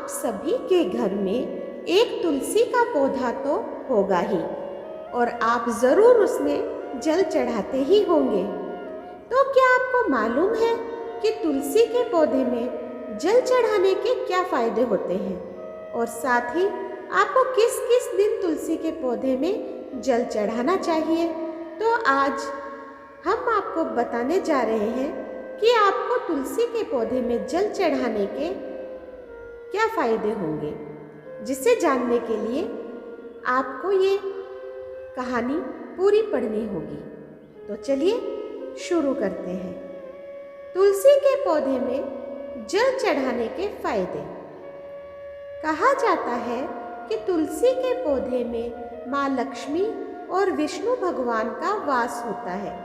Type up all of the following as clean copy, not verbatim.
आप सभी के घर में एक तुलसी का पौधा तो होगा ही और आप ज़रूर उसमें जल चढ़ाते ही होंगे। तो क्या आपको मालूम है कि तुलसी के पौधे में जल चढ़ाने के क्या फ़ायदे होते हैं और साथ ही आपको किस किस दिन तुलसी के पौधे में जल चढ़ाना चाहिए? तो आज हम आपको बताने जा रहे हैं कि आपको तुलसी के पौधे में जल चढ़ाने के क्या फ़ायदे होंगे, जिसे जानने के लिए आपको ये कहानी पूरी पढ़नी होगी। तो चलिए शुरू करते हैं। तुलसी के पौधे में जल चढ़ाने के फ़ायदे। कहा जाता है कि तुलसी के पौधे में माँ लक्ष्मी और विष्णु भगवान का वास होता है।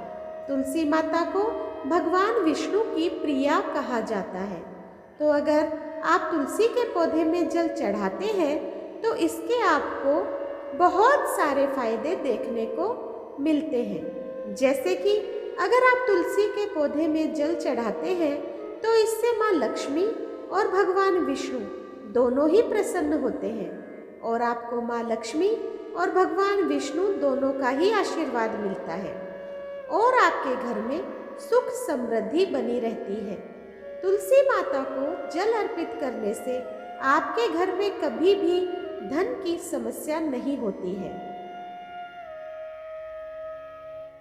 तुलसी माता को भगवान विष्णु की प्रिया कहा जाता है। तो अगर आप तुलसी के पौधे में जल चढ़ाते हैं तो इसके आपको बहुत सारे फायदे देखने को मिलते हैं। जैसे कि अगर आप तुलसी के पौधे में जल चढ़ाते हैं तो इससे माँ लक्ष्मी और भगवान विष्णु दोनों ही प्रसन्न होते हैं और आपको माँ लक्ष्मी और भगवान विष्णु दोनों का ही आशीर्वाद मिलता है और आपके घर में सुख समृद्धि बनी रहती है। तुलसी माता को जल अर्पित करने से आपके घर में कभी भी धन की समस्या नहीं होती है।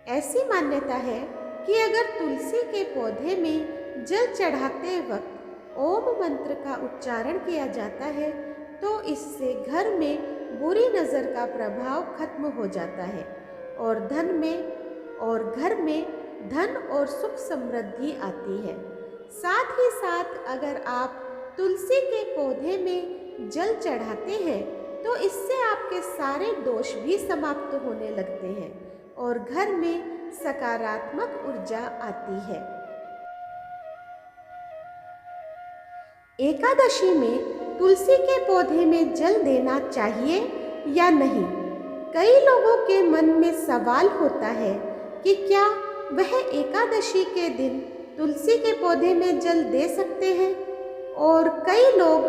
ऐसी मान्यता है कि अगर तुलसी के पौधे में जल चढ़ाते वक्त ओम मंत्र का उच्चारण किया जाता है तो इससे घर में बुरी नज़र का प्रभाव खत्म हो जाता है और घर में धन और सुख समृद्धि आती है। साथ ही साथ अगर आप तुलसी के पौधे में जल चढ़ाते हैं तो इससे आपके सारे दोष भी समाप्त होने लगते हैं और घर में सकारात्मक ऊर्जा आती है। एकादशी में तुलसी के पौधे में जल देना चाहिए या नहीं? कई लोगों के मन में सवाल होता है कि क्या वह एकादशी के दिन तुलसी के पौधे में जल दे सकते हैं, और कई लोग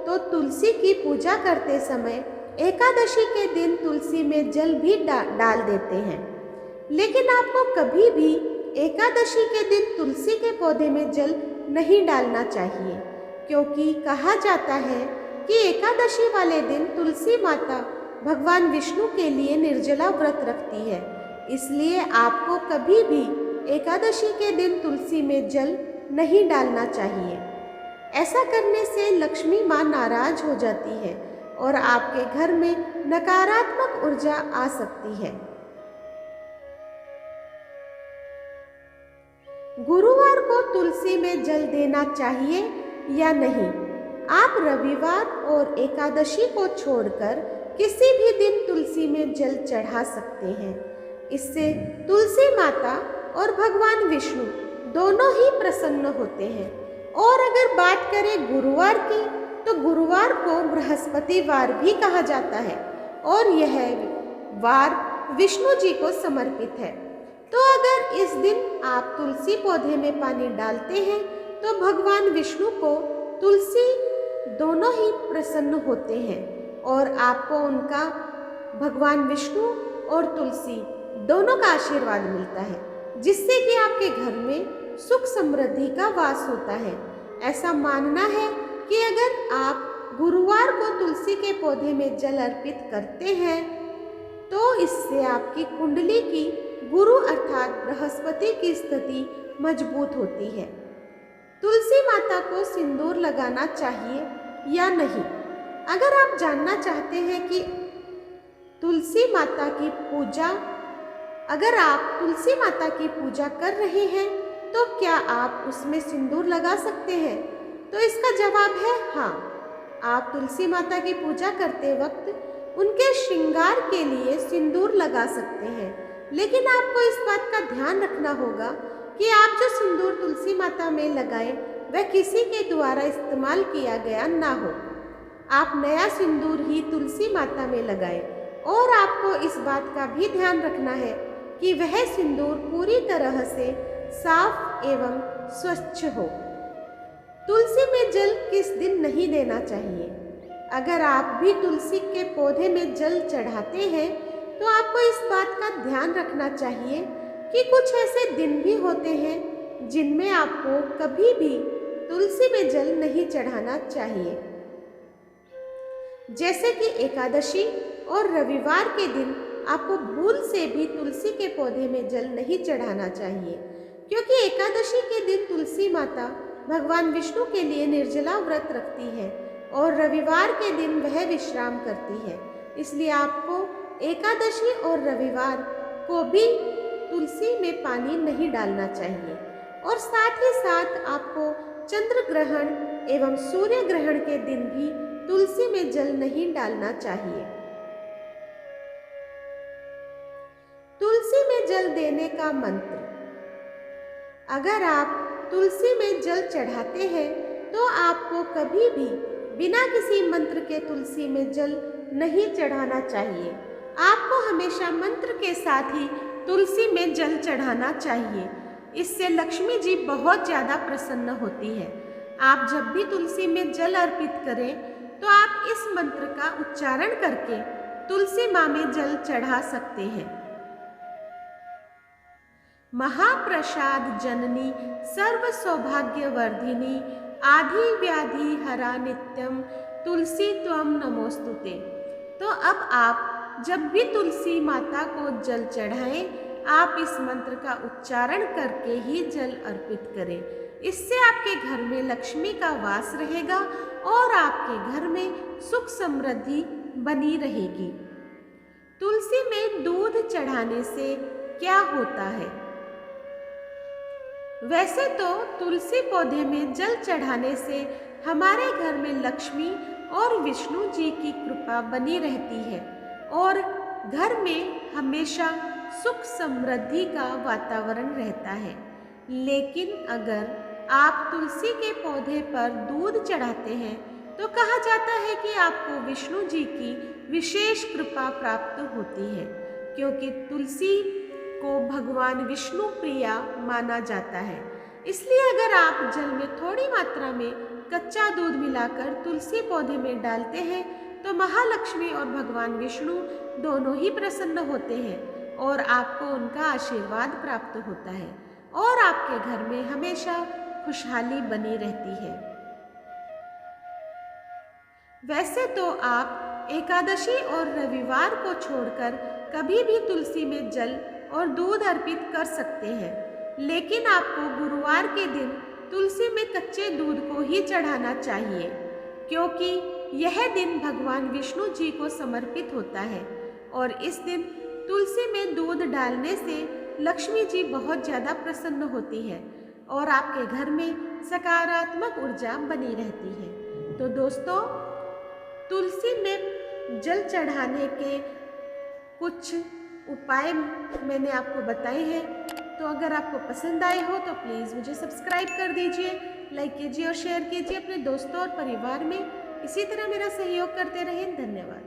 तो तुलसी की पूजा करते समय एकादशी के दिन तुलसी में जल भी डाल देते हैं। लेकिन आपको कभी भी एकादशी के दिन तुलसी के पौधे में जल नहीं डालना चाहिए, क्योंकि कहा जाता है कि एकादशी वाले दिन तुलसी माता भगवान विष्णु के लिए निर्जला व्रत रखती है। इसलिए आपको कभी भी एकादशी के दिन तुलसी में जल नहीं डालना चाहिए। ऐसा करने से लक्ष्मी माँ नाराज हो जाती है और आपके घर में नकारात्मक ऊर्जा आ सकती है। गुरुवार को तुलसी में जल देना चाहिए या नहीं? आप रविवार और एकादशी को छोड़कर किसी भी दिन तुलसी में जल चढ़ा सकते हैं। इससे तुलसी माता और भगवान विष्णु दोनों ही प्रसन्न होते हैं। और अगर बात करें गुरुवार की, तो गुरुवार को बृहस्पतिवार भी कहा जाता है और यह वार विष्णु जी को समर्पित है। तो अगर इस दिन आप तुलसी पौधे में पानी डालते हैं तो भगवान विष्णु को तुलसी दोनों ही प्रसन्न होते हैं और आपको उनका भगवान विष्णु और तुलसी दोनों का आशीर्वाद मिलता है, जिससे कि आपके घर में सुख समृद्धि का वास होता है। ऐसा मानना है कि अगर आप गुरुवार को तुलसी के पौधे में जल अर्पित करते हैं तो इससे आपकी कुंडली की गुरु अर्थात बृहस्पति की स्थिति मजबूत होती है। तुलसी माता को सिंदूर लगाना चाहिए या नहीं? अगर आप जानना चाहते हैं कि अगर आप तुलसी माता की पूजा कर रहे हैं तो क्या आप उसमें सिंदूर लगा सकते हैं? तो इसका जवाब है हाँ। आप तुलसी माता की पूजा करते वक्त उनके श्रृंगार के लिए सिंदूर लगा सकते हैं, लेकिन आपको इस बात का ध्यान रखना होगा कि आप जो सिंदूर तुलसी माता में लगाएं वह किसी के द्वारा इस्तेमाल किया गया ना हो। आप नया सिंदूर ही तुलसी माता में लगाएं और आपको इस बात का भी ध्यान रखना है कि वह सिंदूर पूरी तरह से साफ एवं स्वच्छ हो। तुलसी में जल किस दिन नहीं देना चाहिए? अगर आप भी तुलसी के पौधे में जल चढ़ाते हैं तो आपको इस बात का ध्यान रखना चाहिए कि कुछ ऐसे दिन भी होते हैं जिनमें आपको कभी भी तुलसी में जल नहीं चढ़ाना चाहिए। जैसे कि एकादशी और रविवार के दिन आपको भूल से भी तुलसी के पौधे में जल नहीं चढ़ाना चाहिए, क्योंकि एकादशी के दिन तुलसी माता भगवान विष्णु के लिए निर्जला व्रत रखती है और रविवार के दिन वह विश्राम करती है। इसलिए आपको एकादशी और रविवार को भी तुलसी में पानी नहीं डालना चाहिए। और साथ ही साथ आपको चंद्र ग्रहण एवं सूर्य ग्रहण के दिन भी तुलसी में जल नहीं डालना चाहिए। तुलसी में जल देने का मंत्र। अगर आप तुलसी में जल चढ़ाते हैं तो आपको कभी भी बिना किसी मंत्र के तुलसी में जल नहीं चढ़ाना चाहिए। आपको हमेशा मंत्र के साथ ही तुलसी में जल चढ़ाना चाहिए। इससे लक्ष्मी जी बहुत ज़्यादा प्रसन्न होती है। आप जब भी तुलसी में जल अर्पित करें तो आप इस मंत्र का उच्चारण करके तुलसी माँ में जल चढ़ा सकते हैं। महाप्रसाद जननी सर्व सौभाग्यवर्धिनी आधि व्याधि हरा नित्यम तुलसी त्वम नमोस्तुते। तो अब आप जब भी तुलसी माता को जल चढ़ाएं, आप इस मंत्र का उच्चारण करके ही जल अर्पित करें। इससे आपके घर में लक्ष्मी का वास रहेगा और आपके घर में सुख समृद्धि बनी रहेगी। तुलसी में दूध चढ़ाने से क्या होता है? वैसे तो तुलसी पौधे में जल चढ़ाने से हमारे घर में लक्ष्मी और विष्णु जी की कृपा बनी रहती है और घर में हमेशा सुख समृद्धि का वातावरण रहता है। लेकिन अगर आप तुलसी के पौधे पर दूध चढ़ाते हैं तो कहा जाता है कि आपको विष्णु जी की विशेष कृपा प्राप्त होती है, क्योंकि तुलसी को भगवान विष्णु प्रिया माना जाता है। इसलिए अगर आप जल में थोड़ी मात्रा में कच्चा दूध मिलाकर तुलसी पौधे में डालते हैं तो महालक्ष्मी और भगवान विष्णु दोनों ही प्रसन्न होते हैं और आपको उनका आशीर्वाद प्राप्त होता है और आपके घर में हमेशा खुशहाली बनी रहती है। वैसे तो आप एकादशी और रविवार को छोड़कर कभी भी तुलसी में जल और दूध अर्पित कर सकते हैं, लेकिन आपको गुरुवार के दिन तुलसी में कच्चे दूध को ही चढ़ाना चाहिए, क्योंकि यह दिन भगवान विष्णु जी को समर्पित होता है और इस दिन तुलसी में दूध डालने से लक्ष्मी जी बहुत ज़्यादा प्रसन्न होती है और आपके घर में सकारात्मक ऊर्जा बनी रहती है। तो दोस्तों, तुलसी में जल चढ़ाने के कुछ उपाय मैंने आपको बताए हैं। तो अगर आपको पसंद आए हो तो प्लीज़ मुझे सब्सक्राइब कर दीजिए, लाइक कीजिए और शेयर कीजिए अपने दोस्तों और परिवार में। इसी तरह मेरा सहयोग करते रहें। धन्यवाद।